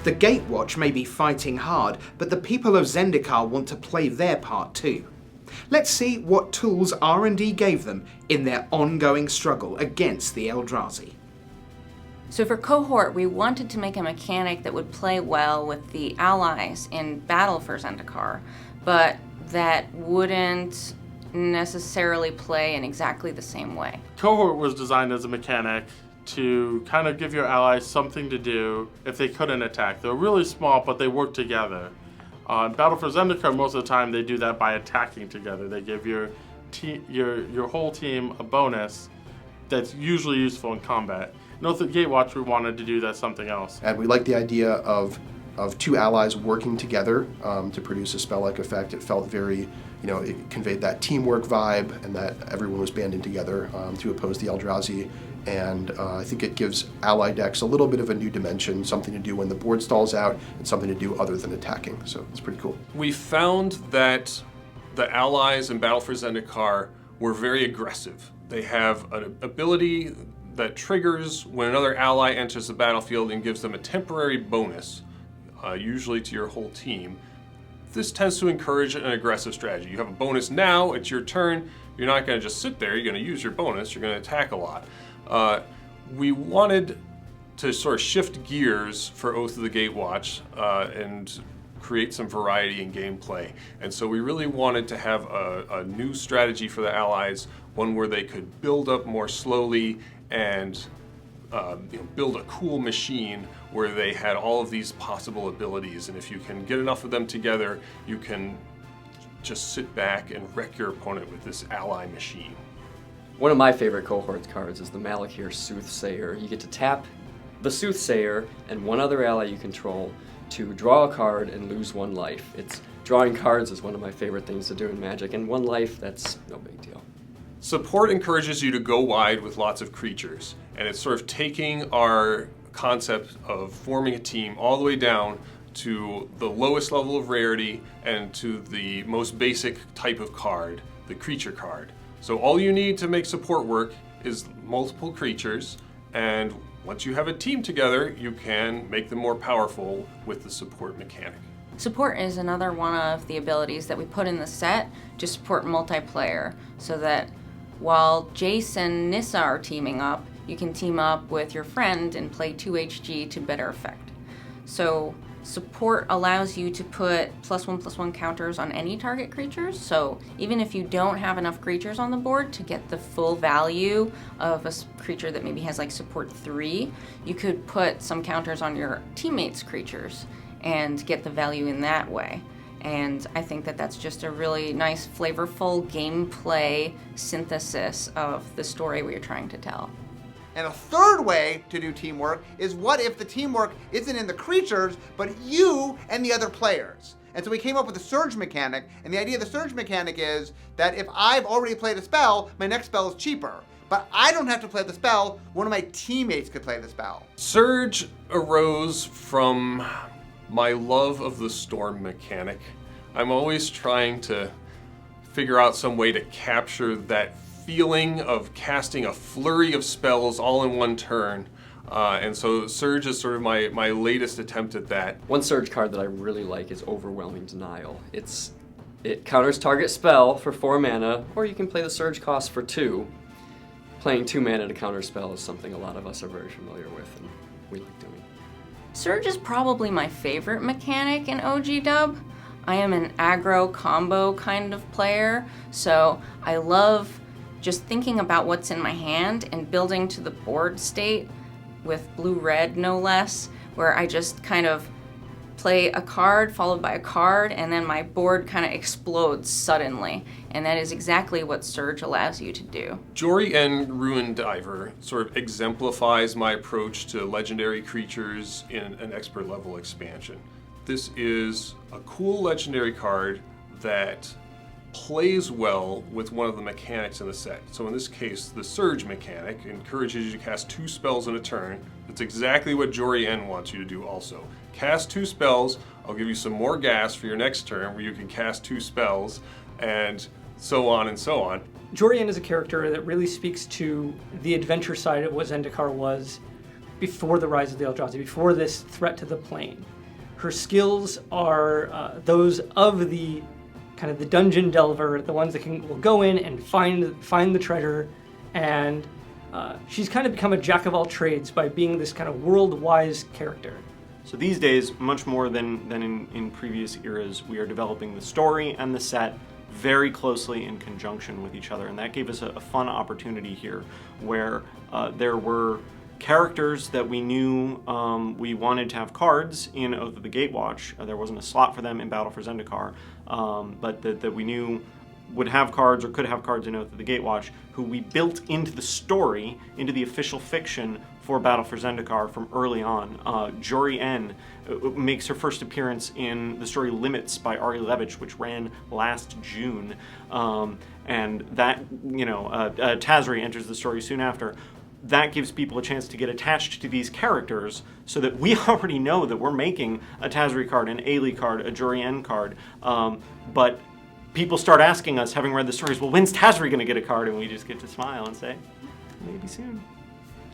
The Gatewatch may be fighting hard, but the people of Zendikar want to play their part too. Let's see what tools R&D gave them in their ongoing struggle against the Eldrazi. So for Cohort, we wanted to make a mechanic that would play well with the allies in battle for Zendikar, but that wouldn't necessarily play in exactly the same way. Cohort was designed as a mechanic to kind of give your allies something to do if they couldn't attack. They're really small, but they work together. In Battle for Zendikar, most of the time they do that by attacking together. They give your whole team a bonus that's usually useful in combat. With the Gatewatch, we wanted to do that something else. And we like the idea of two allies working together to produce a spell-like effect. It felt very, it conveyed that teamwork vibe and that everyone was banding together to oppose the Eldrazi. And I think it gives ally decks a little bit of a new dimension, something to do when the board stalls out, and something to do other than attacking. So it's pretty cool. We found that the allies in Battle for Zendikar were very aggressive. They have an ability that triggers when another ally enters the battlefield and gives them a temporary bonus, usually to your whole team. This tends to encourage an aggressive strategy. You have a bonus now, it's your turn. You're not going to just sit there, you're going to use your bonus, you're going to attack a lot. We wanted to sort of shift gears for Oath of the Gatewatch and create some variety in gameplay. And so we really wanted to have a new strategy for the allies, one where they could build up more slowly and build a cool machine where they had all of these possible abilities. And if you can get enough of them together, you can just sit back and wreck your opponent with this ally machine. One of my favorite Cohort cards is the Malakir Soothsayer. You get to tap the Soothsayer and one other ally you control to draw a card and lose one life. Drawing cards is one of my favorite things to do in Magic, and one life, that's no big deal. Support encourages you to go wide with lots of creatures, and it's sort of taking our concept of forming a team all the way down to the lowest level of rarity and to the most basic type of card, the creature card. So all you need to make support work is multiple creatures, and once you have a team together, you can make them more powerful with the support mechanic. Support is another one of the abilities that we put in the set to support multiplayer, so that while Jace and Nissa are teaming up, you can team up with your friend and play 2HG to better effect. So support allows you to put +1/+1 counters on any target creatures, so even if you don't have enough creatures on the board to get the full value of a creature that maybe has like support 3, you could put some counters on your teammates' creatures and get the value in that way. And I think that that's just a really nice, flavorful gameplay synthesis of the story we are trying to tell. And a third way to do teamwork is what if the teamwork isn't in the creatures, but you and the other players? And so we came up with a surge mechanic, and the idea of the surge mechanic is that if I've already played a spell, my next spell is cheaper. But I don't have to play the spell, one of my teammates could play the spell. Surge arose from my love of the storm mechanic. I'm always trying to figure out some way to capture that feeling of casting a flurry of spells all in one turn. And so Surge is sort of my latest attempt at that. One Surge card that I really like is Overwhelming Denial. It counters target spell for 4 mana, or you can play the Surge cost for 2. Playing 2 mana to counter spell is something a lot of us are very familiar with, and we like doing. Surge is probably my favorite mechanic in OG Dub. I am an aggro combo kind of player, so I love just thinking about what's in my hand and building to the board state with blue-red no less, where I just kind of play a card followed by a card, and then my board kind of explodes suddenly. And that is exactly what Surge allows you to do. Jori-En Ruin Diver sort of exemplifies my approach to legendary creatures in an expert level expansion. This is a cool legendary card that plays well with one of the mechanics in the set. So in this case, the Surge mechanic encourages you to cast 2 spells in a turn. That's exactly what Jori-En wants you to do also. Cast 2 spells, I'll give you some more gas for your next turn where you can cast 2 spells, and so on and so on. Jori-En is a character that really speaks to the adventure side of what Zendikar was. before the rise of the Eldrazi, before this threat to the plane. Her skills are those of the kind of the dungeon delver, the ones that will go in and find the treasure, and she's kind of become a jack of all trades by being this kind of world-wise character. So these days, much more than in previous eras, we are developing the story and the set very closely in conjunction with each other, and that gave us a fun opportunity here where there were characters that we knew we wanted to have cards in Oath of the Gatewatch. There wasn't a slot for them in Battle for Zendikar, but that we knew would have cards or could have cards in Oath of the Gatewatch, who we built into the story, into the official fiction for Battle for Zendikar from early on. Jory N makes her first appearance in the story Limits by Ari Levitch, which ran last June. And that, Tazri enters the story soon after. That gives people a chance to get attached to these characters so that we already know that we're making a Tazri card, an Aylee card, a Jory N card. But people start asking us, having read the stories, well, when's Tazri going to get a card? And we just get to smile and say, maybe soon.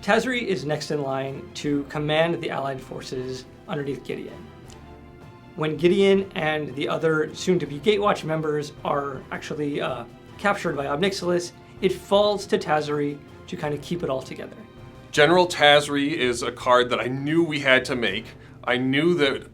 Tazri is next in line to command the Allied forces underneath Gideon. When Gideon and the other soon-to-be Gatewatch members are actually captured by Ob-Nixilis, it falls to Tazri to kind of keep it all together. General Tazri is a card that I knew we had to make. I knew that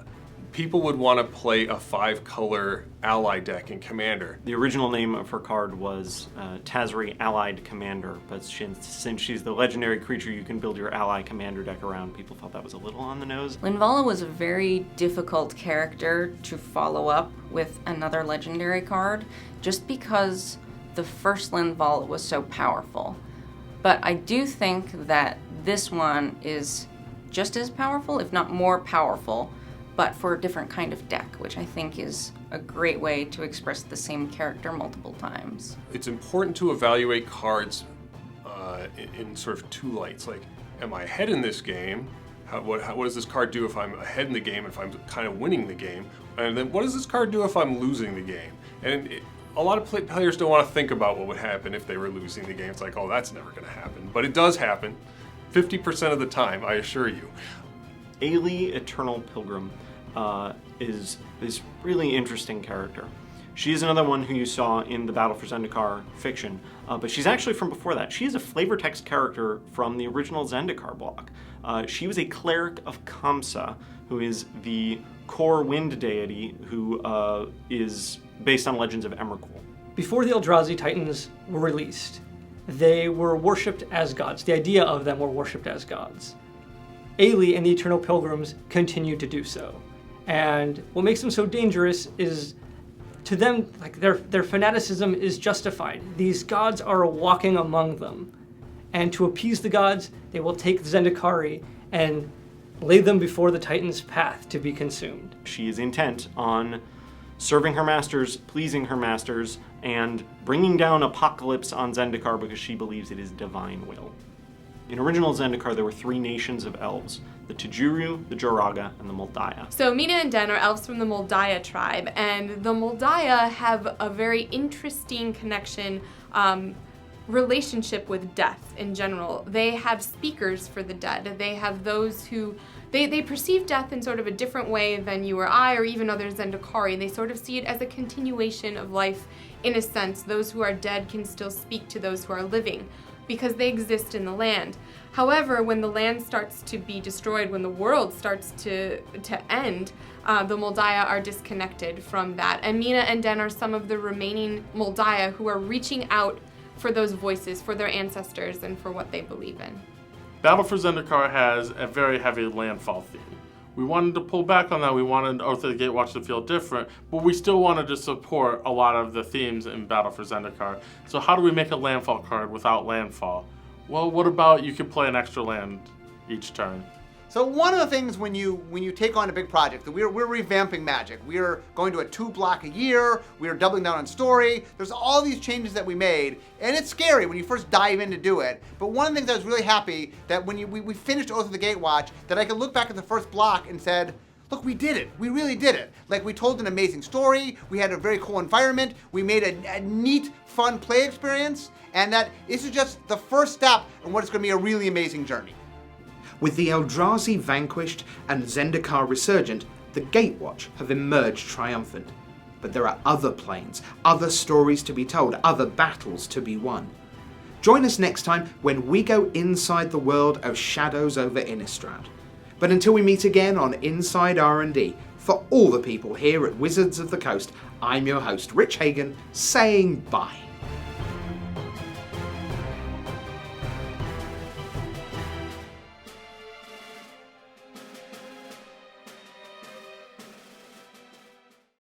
people would want to play a 5-color ally deck in Commander. The original name of her card was Tazri Allied Commander, but since she's the legendary creature you can build your ally commander deck around, people felt that was a little on the nose. Linvala was a very difficult character to follow up with another legendary card, just because the first Linvala was so powerful. But I do think that this one is just as powerful, if not more powerful, but for a different kind of deck, which I think is a great way to express the same character multiple times. It's important to evaluate cards in sort of two lights. Like, am I ahead in this game? What does this card do if I'm ahead in the game, if I'm kind of winning the game? And then what does this card do if I'm losing the game? And a lot of players don't want to think about what would happen if they were losing the game. It's like, oh, that's never going to happen. But it does happen 50% of the time, I assure you. Aylee, Eternal Pilgrim, is this really interesting character. She is another one who you saw in the Battle for Zendikar fiction, but she's actually from before that. She is a flavor text character from the original Zendikar block. She was a cleric of Kamsa, who is the core wind deity who is based on legends of Emrakul. Before the Eldrazi Titans were released, they were worshipped as gods. The idea of them were worshipped as gods. Aylee and the Eternal Pilgrims continue to do so. And what makes them so dangerous is, to them, like their fanaticism is justified. These gods are walking among them. And to appease the gods, they will take Zendikari and lay them before the Titans' path to be consumed. She is intent on serving her masters, pleasing her masters, and bringing down apocalypse on Zendikar because she believes it is divine will. In original Zendikar, there were 3 nations of elves: the Tujuru, the Joraga, and the Moldaya. So Mina and Den are elves from the Moldaya tribe, and the Moldaya have a very interesting connection, relationship with death in general. They have speakers for the dead. They have those who, they perceive death in sort of a different way than you or I, or even other Zendikari. They sort of see it as a continuation of life in a sense. Those who are dead can still speak to those who are living, because they exist in the land. However, when the land starts to be destroyed, when the world starts to end, the Moldaya are disconnected from that. And Mina and Den are some of the remaining Moldaya who are reaching out for those voices, for their ancestors, and for what they believe in. Battle for Zendikar has a very heavy landfall theme. We wanted to pull back on that. We wanted Oath of the Gatewatch to feel different, but we still wanted to support a lot of the themes in Battle for Zendikar. So how do we make a landfall card without landfall? Well, what about you can play an extra land each turn? So one of the things when you take on a big project, we're revamping Magic. We're going to a 2-block a year. We're doubling down on story. There's all these changes that we made, and it's scary when you first dive in to do it. But one of the things I was really happy that when we finished Oath of the Gatewatch, that I could look back at the first block and said, look, we did it. We really did it. Like, we told an amazing story. We had a very cool environment. We made a neat, fun play experience, and that this is just the first step in what is going to be a really amazing journey. With the Eldrazi vanquished and Zendikar resurgent, the Gatewatch have emerged triumphant. But there are other planes, other stories to be told, other battles to be won. Join us next time when we go inside the world of Shadows over Innistrad. But until we meet again on Inside R&D, for all the people here at Wizards of the Coast, I'm your host, Rich Hagan, saying bye.